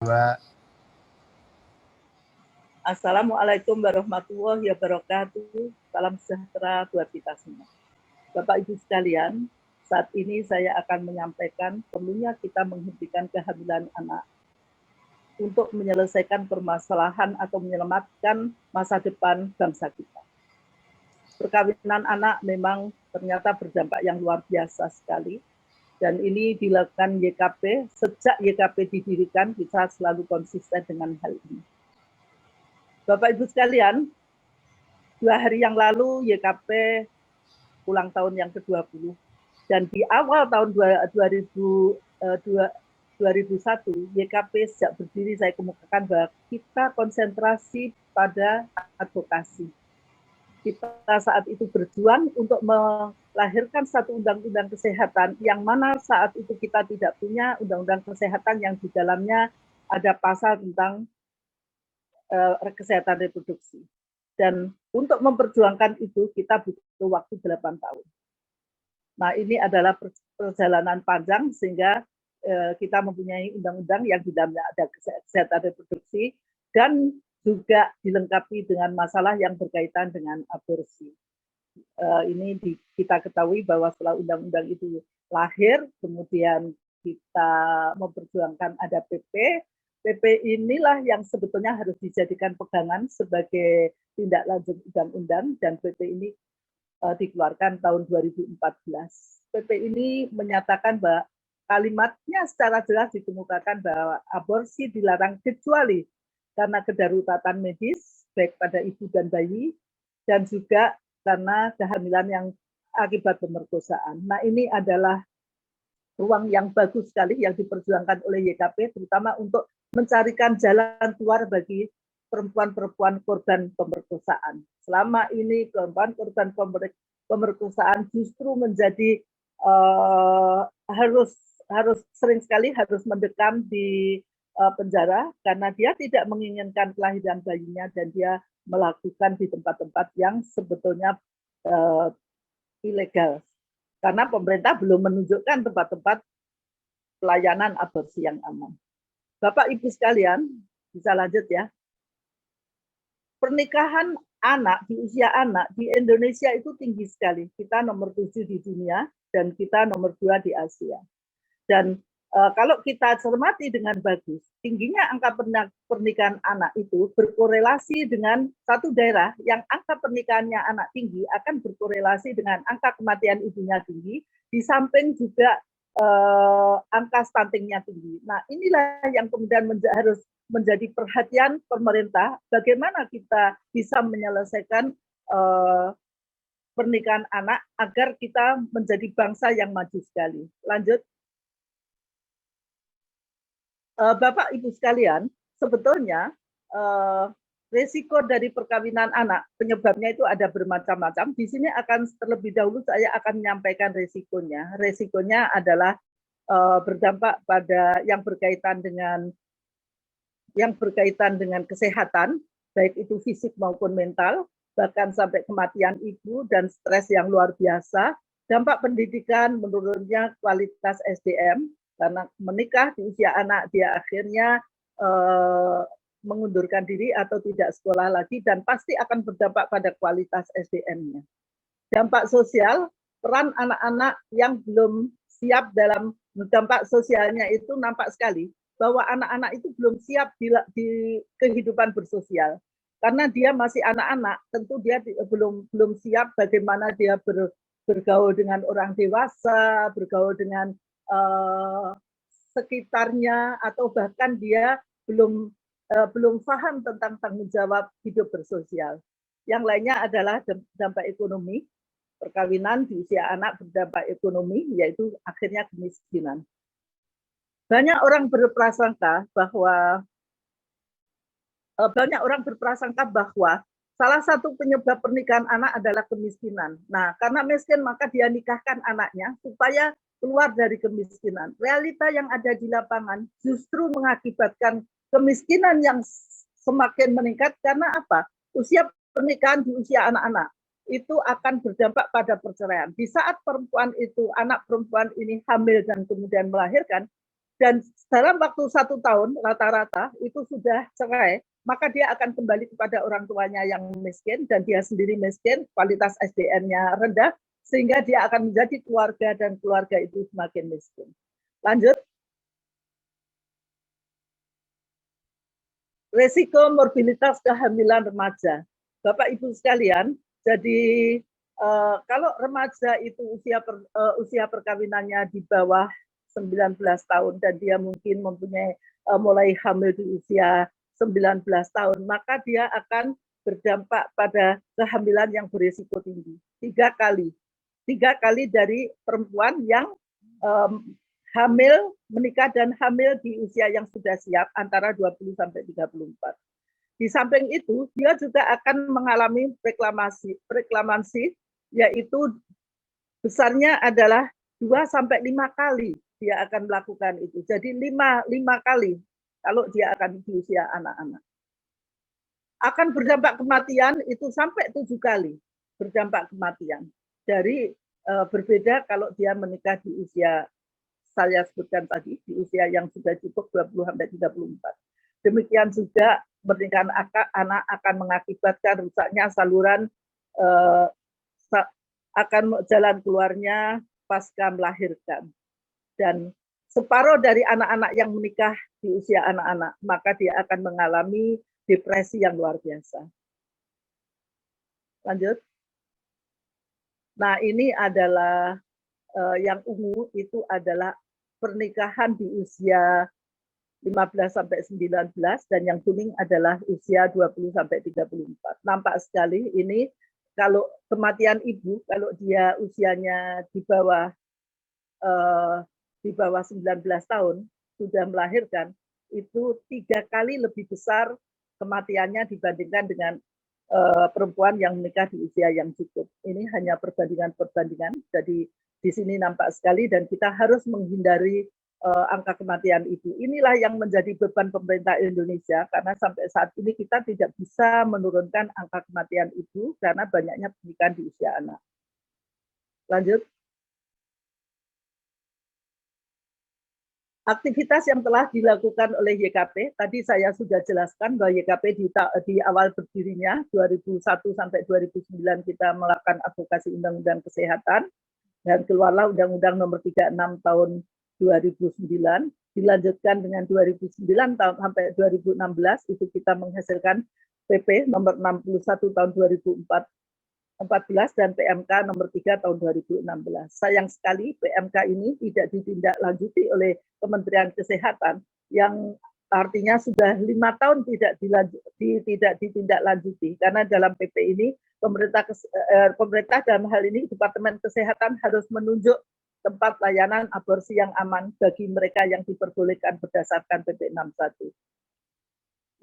Dua. Assalamualaikum warahmatullahi wabarakatuh. Salam sejahtera buat kita semua. Bapak Ibu sekalian, saat ini saya akan menyampaikan perlunya kita menghentikan kehamilan anak untuk menyelesaikan permasalahan atau menyelamatkan masa depan bangsa kita. Perkawinan anak memang ternyata berdampak yang luar biasa sekali. Dan ini dilakukan YKP, sejak YKP didirikan kita selalu konsisten dengan hal ini. Bapak Ibu sekalian, 2 hari yang lalu YKP ulang tahun yang ke-20. Dan di awal tahun 2001, YKP sejak berdiri saya kemukakan bahwa kita konsentrasi pada advokasi. Kita saat itu berjuang untuk melahirkan satu undang-undang kesehatan yang mana saat itu kita tidak punya undang-undang kesehatan yang di dalamnya ada pasal tentang kesehatan reproduksi. Dan untuk memperjuangkan itu kita butuh waktu 8 tahun. Nah, ini adalah perjalanan panjang sehingga kita mempunyai undang-undang yang di dalamnya ada kesehatan reproduksi dan juga dilengkapi dengan masalah yang berkaitan dengan aborsi. Ini kita ketahui bahwa setelah undang-undang itu lahir, kemudian kita memperjuangkan ada PP. PP inilah yang sebetulnya harus dijadikan pegangan sebagai tindak lanjut undang-undang, dan PP ini dikeluarkan tahun 2014. PP ini menyatakan bahwa kalimatnya secara jelas dikemukakan bahwa aborsi dilarang kecuali karena kedaruratan medis, baik pada ibu dan bayi, dan juga karena kehamilan yang akibat pemerkosaan. Nah, ini adalah ruang yang bagus sekali yang diperjuangkan oleh YKP, terutama untuk mencarikan jalan keluar bagi perempuan-perempuan korban pemerkosaan. Selama ini perempuan korban pemerkosaan justru menjadi harus sering sekali harus mendekam di penjara karena dia tidak menginginkan kelahiran bayinya dan dia melakukan di tempat-tempat yang sebetulnya ilegal. Karena pemerintah belum menunjukkan tempat-tempat pelayanan aborsi yang aman. Bapak Ibu sekalian, bisa lanjut ya. Pernikahan anak di usia anak di Indonesia itu tinggi sekali. Kita nomor 7 di dunia dan kita nomor 2 di Asia. Dan kalau kita cermati dengan bagus, tingginya angka pernikahan anak itu berkorelasi dengan satu daerah yang angka pernikahannya anak tinggi akan berkorelasi dengan angka kematian ibunya tinggi, di samping juga angka stuntingnya tinggi. Nah, inilah yang kemudian harus menjadi perhatian pemerintah, bagaimana kita bisa menyelesaikan pernikahan anak agar kita menjadi bangsa yang maju sekali. Lanjut. Bapak Ibu sekalian, sebetulnya resiko dari perkawinan anak, penyebabnya itu ada bermacam-macam. Di sini akan terlebih dahulu saya akan menyampaikan resikonya. Resikonya adalah berdampak pada yang berkaitan dengan kesehatan, baik itu fisik maupun mental, bahkan sampai kematian ibu dan stres yang luar biasa. Dampak pendidikan, menurunnya kualitas SDM, karena menikah di usia anak dia akhirnya mengundurkan diri atau tidak sekolah lagi, dan pasti akan berdampak pada kualitas SDM-nya. Dampak sosial, peran anak-anak yang belum siap dalam dampak sosialnya itu nampak sekali bahwa anak-anak itu belum siap di kehidupan bersosial. Karena dia masih anak-anak, tentu dia belum siap bagaimana dia bergaul dengan orang dewasa, bergaul dengan sekitarnya, atau bahkan dia belum paham tentang tanggung jawab hidup bersosial. Yang lainnya adalah dampak ekonomi. Perkawinan di usia anak berdampak ekonomi, yaitu akhirnya kemiskinan. Banyak orang berprasangka bahwa salah satu penyebab pernikahan anak adalah kemiskinan. Nah, karena miskin maka dia nikahkan anaknya supaya keluar dari kemiskinan. Realita yang ada di lapangan justru mengakibatkan kemiskinan yang semakin meningkat. Karena apa? Usia pernikahan di usia anak-anak itu akan berdampak pada perceraian. Di saat anak perempuan ini hamil dan kemudian melahirkan, dan dalam waktu 1 tahun rata-rata itu sudah cerai, maka dia akan kembali kepada orang tuanya yang miskin dan dia sendiri miskin, kualitas SDM-nya rendah, sehingga dia akan menjadi keluarga dan keluarga itu semakin miskin. Lanjut. Resiko morbilitas kehamilan remaja. Bapak Ibu sekalian, jadi kalau remaja itu usia perkawinannya di bawah 19 tahun dan dia mungkin mempunyai mulai hamil di usia 19 tahun, maka dia akan berdampak pada kehamilan yang berisiko tinggi. 3 kali. 3 kali dari perempuan yang hamil, menikah dan hamil di usia yang sudah siap antara 20 sampai 34. Di samping itu, dia juga akan mengalami preeklamasi, yaitu besarnya adalah 2 sampai 5 kali dia akan melakukan itu. Jadi 5 kali kalau dia akan di usia anak-anak. Akan berdampak kematian itu sampai 7 kali berdampak kematian. Dari berbeda kalau dia menikah di usia saya sebutkan tadi, di usia yang sudah cukup 20 sampai 34. Demikian juga pernikahan anak akan mengakibatkan rusaknya saluran akan jalan keluarnya pasca melahirkan. Dan separuh dari anak-anak yang menikah di usia anak-anak, maka dia akan mengalami depresi yang luar biasa. Lanjut. Nah, ini adalah yang ungu itu adalah pernikahan di usia 15 sampai 19 dan yang kuning adalah usia 20 sampai 34. Nampak sekali ini kalau kematian ibu kalau dia usianya di bawah 19 tahun sudah melahirkan itu 3 kali lebih besar kematiannya dibandingkan dengan perempuan yang menikah di usia yang cukup. Ini hanya perbandingan. Jadi di sini nampak sekali dan kita harus menghindari angka kematian itu. Inilah yang menjadi beban pemerintah Indonesia karena sampai saat ini kita tidak bisa menurunkan angka kematian itu karena banyaknya pernikahan di usia anak. Lanjut. Aktivitas yang telah dilakukan oleh YKP, tadi saya sudah jelaskan bahwa YKP di awal berdirinya 2001 sampai 2009 kita melakukan advokasi undang-undang kesehatan dan keluarlah Undang-Undang Nomor 36 tahun 2009, dilanjutkan dengan 2009 tahun sampai 2016 itu kita menghasilkan PP Nomor 61 tahun 2014 dan PMK nomor 3 tahun 2016. Sayang sekali PMK ini tidak ditindaklanjuti oleh Kementerian Kesehatan yang artinya sudah 5 tahun tidak ditindaklanjuti karena dalam PP ini pemerintah dalam hal ini Departemen Kesehatan harus menunjuk tempat layanan aborsi yang aman bagi mereka yang diperbolehkan berdasarkan PP 61.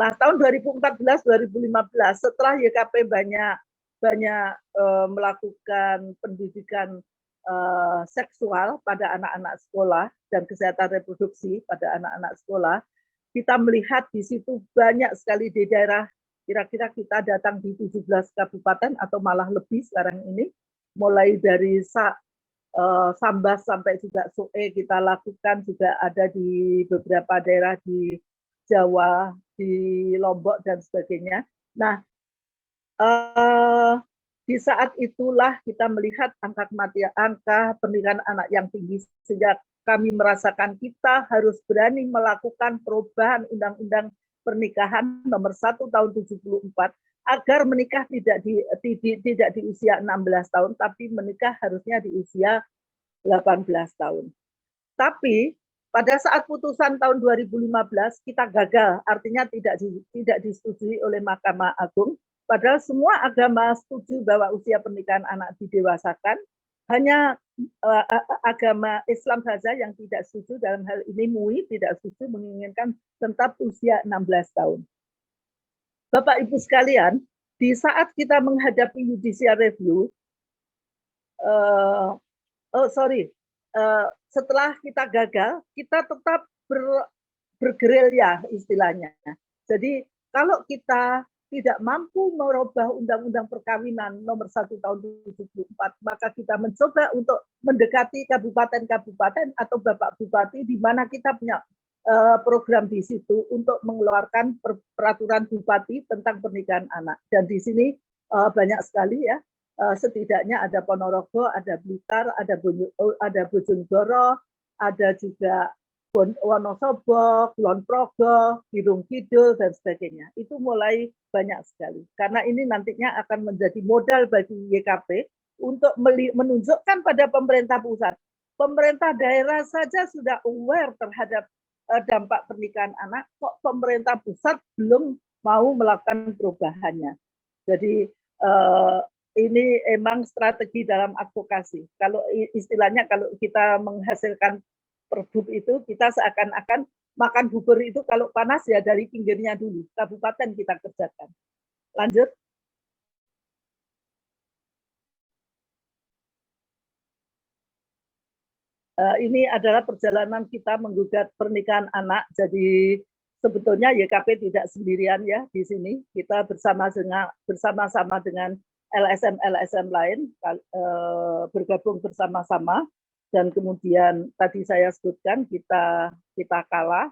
Nah, tahun 2014-2015 setelah YKP banyak melakukan pendidikan seksual pada anak-anak sekolah dan kesehatan reproduksi pada anak-anak sekolah, kita melihat di situ banyak sekali di daerah, kira-kira kita datang di 17 kabupaten atau malah lebih sekarang ini, mulai dari Sambas sampai juga Soe kita lakukan, juga ada di beberapa daerah di Jawa, di Lombok dan sebagainya. Nah, di saat itulah kita melihat angka kematian, angka pernikahan anak yang tinggi, sehingga kami merasakan kita harus berani melakukan perubahan Undang-Undang Pernikahan Nomor 1 Tahun 74 agar menikah tidak di usia 16 tahun, tapi menikah harusnya di usia 18 tahun. Tapi pada saat putusan tahun 2015 kita gagal, artinya tidak disetujui oleh Mahkamah Agung. Padahal semua agama setuju bahwa usia pernikahan anak didewasakan, hanya agama Islam saja yang tidak setuju, dalam hal ini MUI tidak setuju, menginginkan tetap usia 16 tahun. Bapak Ibu sekalian, di saat kita menghadapi judicial review, setelah kita gagal, kita tetap bergerilya istilahnya. Jadi kalau kita tidak mampu merubah Undang-Undang Perkawinan Nomor 1 Tahun 1974, maka kita mencoba untuk mendekati kabupaten-kabupaten atau Bapak Bupati di mana kita punya program di situ untuk mengeluarkan peraturan bupati tentang pernikahan anak. Dan di sini banyak sekali ya, setidaknya ada Ponorogo, ada Blitar, ada Bojonegoro, ada juga Wonosobo, Kulon Progo, Gunung Kidul, dan sebagainya. Itu mulai banyak sekali. Karena ini nantinya akan menjadi modal bagi YKP untuk menunjukkan pada pemerintah pusat. Pemerintah daerah saja sudah aware terhadap dampak pernikahan anak, kok pemerintah pusat belum mau melakukan perubahannya. Jadi ini emang strategi dalam advokasi. Kalau istilahnya kalau kita menghasilkan pergub itu, kita seakan-akan makan bubur itu kalau panas ya dari pinggirnya dulu, kabupaten kita kerjakan. Lanjut. Ini adalah perjalanan kita menggugat pernikahan anak. Jadi sebetulnya YKP tidak sendirian ya di sini. Kita bersama-sama dengan LSM-LSM lain bergabung bersama-sama. Dan kemudian tadi saya sebutkan kita kalah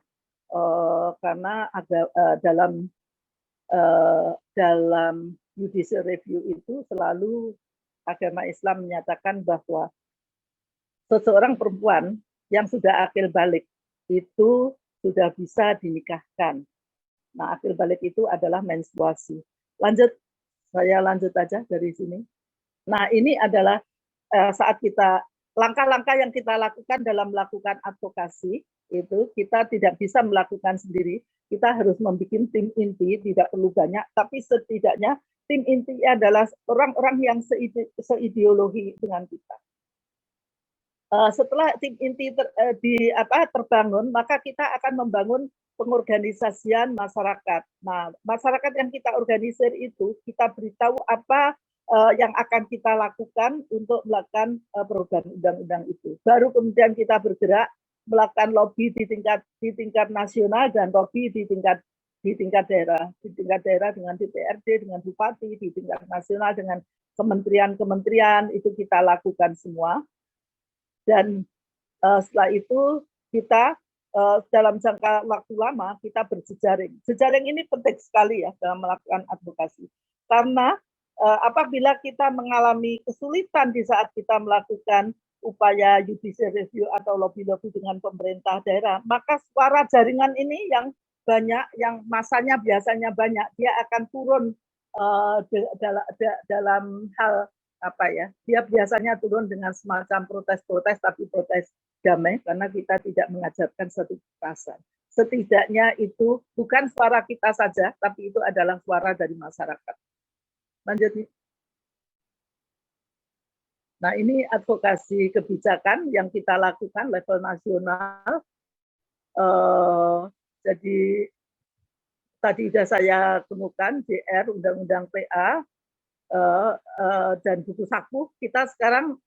karena dalam judicial review itu selalu agama Islam menyatakan bahwa seseorang perempuan yang sudah akil balik itu sudah bisa dinikahkan. Nah, akil balik itu adalah menstruasi. Lanjut, saya lanjut aja dari sini. Nah, ini adalah saat kita langkah-langkah yang kita lakukan dalam melakukan advokasi itu kita tidak bisa melakukan sendiri. Kita harus membuat tim inti, tidak perlu banyak, tapi setidaknya tim inti adalah orang-orang yang seideologi dengan kita. Setelah tim inti terbangun, maka kita akan membangun pengorganisasian masyarakat. Nah, masyarakat yang kita organisir itu, kita beritahu apa yang akan kita lakukan untuk melakukan perubahan undang-undang itu. Baru kemudian kita bergerak melakukan lobby di tingkat nasional dan lobby di tingkat daerah. Di tingkat daerah dengan DPRD, dengan bupati, di tingkat nasional dengan kementerian-kementerian, itu kita lakukan semua. Dan setelah itu kita dalam jangka waktu lama kita berjejaring. Jejaring ini penting sekali ya dalam melakukan advokasi. Karena apabila kita mengalami kesulitan di saat kita melakukan upaya judicial review atau lobby-lobby dengan pemerintah daerah, maka suara jaringan ini yang banyak, yang masanya biasanya banyak, dia akan turun dalam hal apa ya, dia biasanya turun dengan semacam protes-protes, tapi protes damai karena kita tidak mengajarkan satu kekerasan. Setidaknya itu bukan suara kita saja, tapi itu adalah suara dari masyarakat. Lanjut. Nah, ini advokasi kebijakan yang kita lakukan level nasional. Jadi tadi sudah saya temukan JR, Undang-Undang PA, dan buku saku. Kita sekarang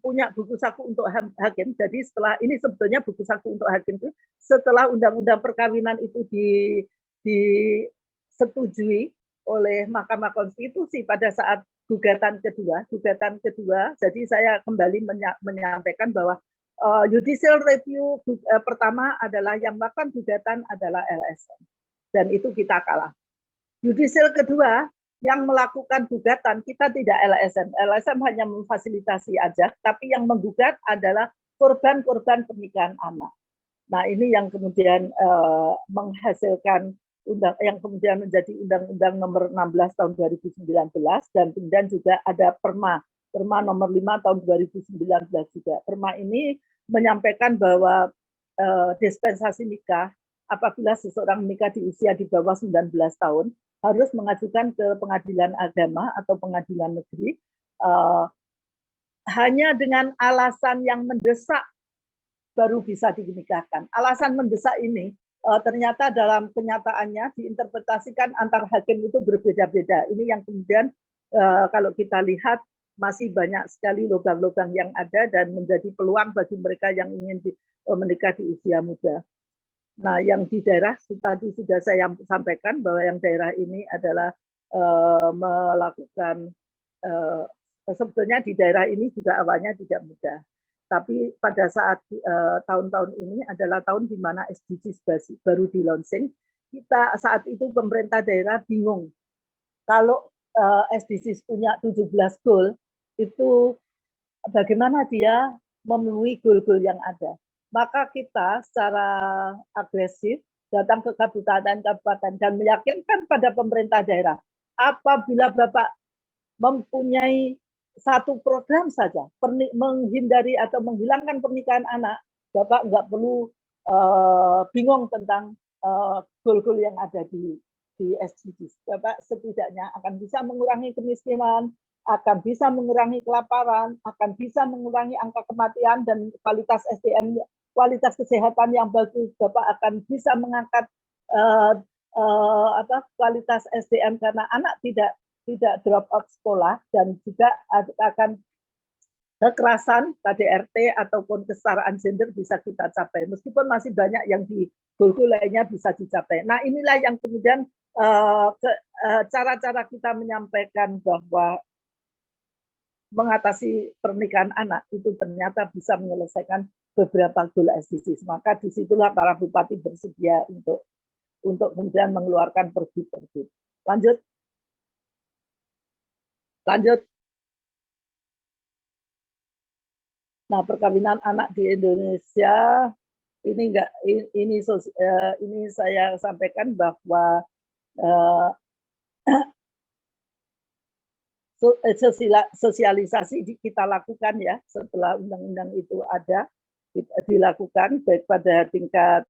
punya buku saku untuk hakim. Jadi setelah ini sebetulnya buku saku untuk hakim itu setelah Undang-Undang Perkawinan itu disetujui oleh Mahkamah Konstitusi pada saat gugatan kedua. Jadi saya kembali menyampaikan bahwa judicial review pertama adalah yang melakukan gugatan adalah LSM. Dan itu kita kalah. Judicial kedua yang melakukan gugatan, kita tidak LSM. LSM hanya memfasilitasi aja, tapi yang menggugat adalah korban-korban pernikahan anak. Nah, ini yang kemudian menghasilkan yang kemudian menjadi Undang-Undang Nomor 16 Tahun 2019 dan kemudian juga ada Perma Nomor 5 Tahun 2019 juga. Perma ini menyampaikan bahwa dispensasi nikah apabila seseorang menikah di usia di bawah 19 tahun harus mengajukan ke pengadilan agama atau pengadilan negeri hanya dengan alasan yang mendesak baru bisa dinikahkan. Alasan mendesak ini ternyata dalam kenyataannya diinterpretasikan antar hakim itu berbeda-beda. Ini yang kemudian kalau kita lihat masih banyak sekali lubang-lubang yang ada dan menjadi peluang bagi mereka yang ingin menikah di usia muda. Nah, yang di daerah tadi sudah saya sampaikan bahwa yang daerah ini adalah melakukan sebetulnya di daerah ini juga awalnya tidak mudah. Tapi pada saat tahun-tahun ini adalah tahun di mana SDGs baru di launching. Kita saat itu pemerintah daerah bingung. Kalau SDGs punya 17 goal, itu bagaimana dia memenuhi goal-goal yang ada. Maka kita secara agresif datang ke kabupaten dan meyakinkan pada pemerintah daerah, apabila Bapak mempunyai satu program saja, menghindari atau menghilangkan pernikahan anak, Bapak nggak perlu bingung tentang goal-goal yang ada di SDGs. Bapak setidaknya akan bisa mengurangi kemiskinan, akan bisa mengurangi kelaparan, akan bisa mengurangi angka kematian dan kualitas SDM, kualitas kesehatan yang bagus. Bapak akan bisa mengangkat kualitas SDM karena anak tidak drop out sekolah, dan juga akan kekerasan KDRT ataupun kesetaraan gender bisa kita capai, meskipun masih banyak yang di goal-goal lainnya bisa dicapai. Nah, inilah yang kemudian cara-cara kita menyampaikan bahwa mengatasi pernikahan anak itu ternyata bisa menyelesaikan beberapa goal SDGs. Maka disitulah para bupati bersedia untuk kemudian mengeluarkan pergub-pergub. Lanjut. Nah, perkawinan anak di Indonesia ini saya sampaikan bahwa sosialisasi kita lakukan ya setelah undang-undang itu ada, dilakukan baik pada tingkat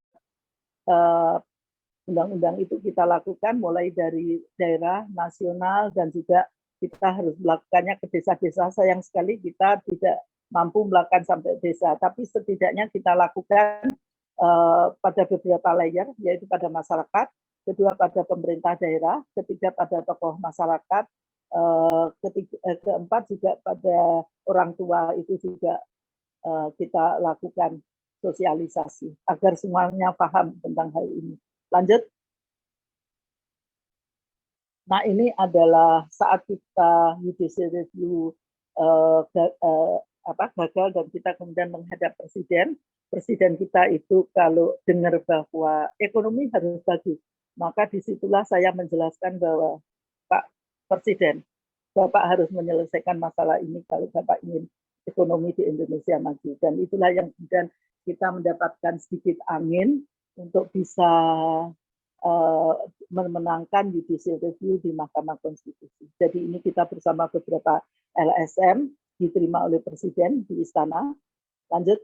undang-undang itu kita lakukan mulai dari daerah, nasional, dan juga kita harus melakukannya ke desa-desa. Sayang sekali kita tidak mampu melakukan sampai desa, tapi setidaknya kita lakukan pada beberapa layer, yaitu pada masyarakat, kedua pada pemerintah daerah, ketiga pada tokoh masyarakat, keempat juga pada orang tua itu juga kita lakukan sosialisasi agar semuanya paham tentang hal ini. Lanjut. Nah, ini adalah saat kita judicial review gagal dan kita kemudian menghadap presiden. Presiden kita itu kalau dengar bahwa ekonomi harus bagus, maka disitulah saya menjelaskan bahwa Pak Presiden, Bapak harus menyelesaikan masalah ini kalau Bapak ingin ekonomi di Indonesia maju. Dan itulah yang kemudian kita mendapatkan sedikit angin untuk bisa memenangkan judicial review di Mahkamah Konstitusi. Jadi ini kita bersama beberapa LSM diterima oleh Presiden di Istana. Lanjut.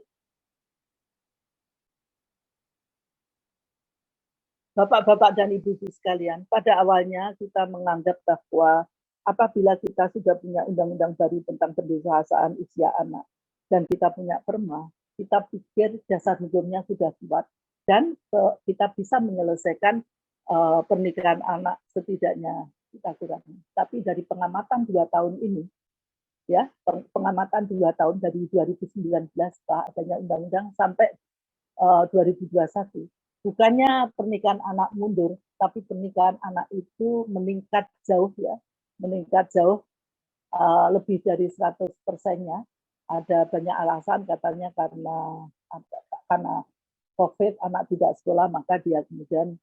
Bapak-bapak dan ibu-ibu sekalian, pada awalnya kita menganggap bahwa apabila kita sudah punya undang-undang baru tentang pendewasaan usia anak dan kita punya perma, kita pikir dasar hukumnya sudah kuat dan kita bisa menyelesaikan pernikahan anak setidaknya kita kurangi. Tapi dari pengamatan 2 tahun ini, ya pengamatan 2 tahun dari 2019 setelah adanya undang-undang sampai 2021, bukannya pernikahan anak mundur, tapi pernikahan anak itu meningkat jauh ya, meningkat jauh lebih dari 100%-nya. Ada banyak alasan, katanya karena COVID, anak tidak sekolah, maka dia kemudian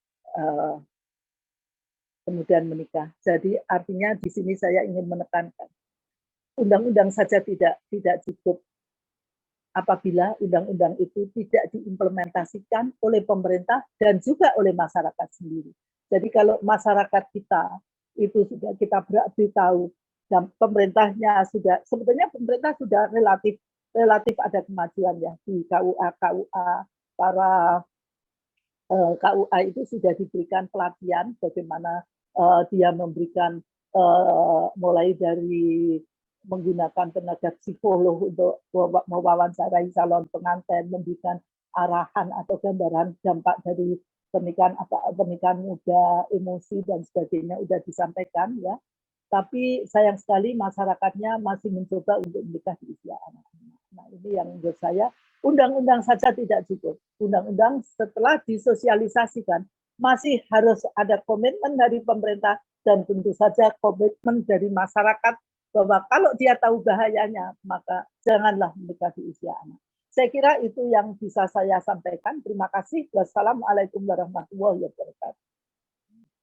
menikah. Jadi artinya di sini saya ingin menekankan, undang-undang saja tidak cukup apabila undang-undang itu tidak diimplementasikan oleh pemerintah dan juga oleh masyarakat sendiri. Jadi kalau masyarakat kita itu sudah kita beritahu dan pemerintahnya sudah, sebetulnya pemerintah sudah relatif ada kemajuan ya di KUA para KUA itu sudah diberikan pelatihan bagaimana dia memberikan mulai dari menggunakan tenaga psikolog untuk mewawancarai calon pengantin, memberikan arahan atau gambaran dampak dari pernikahan muda, emosi dan sebagainya sudah disampaikan ya. Tapi sayang sekali masyarakatnya masih mencoba untuk menikah di usia anak-anak. Nah, ini yang menurut saya undang-undang saja tidak cukup. Undang-undang setelah disosialisasikan masih harus ada komitmen dari pemerintah dan tentu saja komitmen dari masyarakat bahwa kalau dia tahu bahayanya, maka janganlah menikah di usia anak. Saya kira itu yang bisa saya sampaikan. Terima kasih. Wassalamualaikum warahmatullahi wabarakatuh.